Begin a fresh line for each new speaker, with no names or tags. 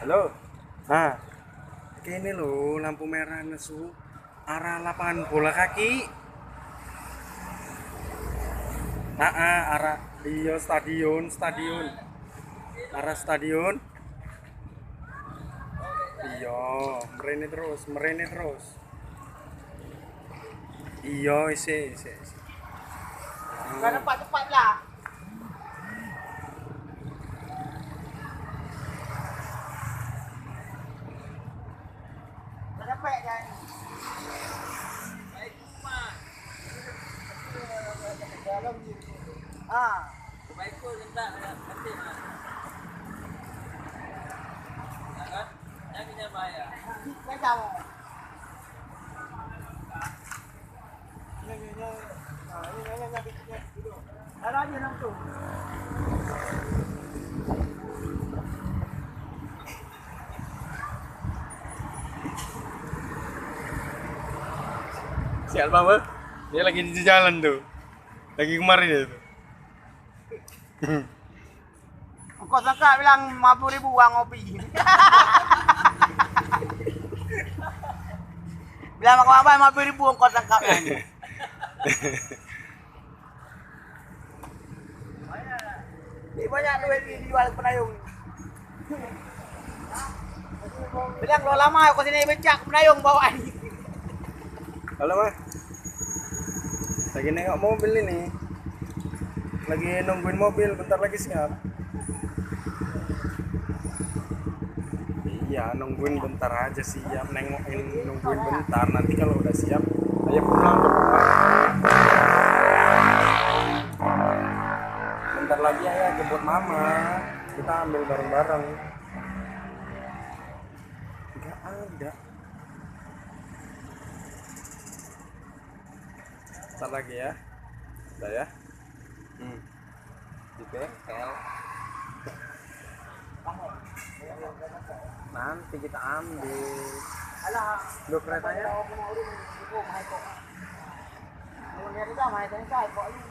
Halo. Nah, ini loh lampu merah nesu arah lapangan bola kaki. Arah iya stadion. Arah stadion. Iya, merene terus. Iya, isi.
Gak cepat lah. Gak capek kan? Ah,
Baikku minta nanti mas. Ya kan? Yang ini bahaya.
saya tahu. Ini. Nah, ini duduk. Ada aja langsung.
Sial banget. Dia lagi di jalan tuh. Lagi kemarin itu.
Kok sangka bilang 50.000 uang ngopi. Bilang aku apa 50.000 kok sangka. Ini banyak duit dijual penayung. Bilang lo lama aku sini becak penayung bawa ini.
Halo mas. Lagi nengok mobil ini. Lagi nungguin mobil, bentar lagi siap. Iya, nungguin bentar aja siap, nungguin bentar. Nanti kalau udah siap, ayo pulang ke rumah. Bentar lagi ya jemput mama. Kita ambil bareng-bareng. Enggak ada. Bentar lagi ya. Udah ya. Di bengkel. Nanti kita ambil.
Alah,
Loh keretanya?
Mau lihat itu, mau lihat itu, kok ini.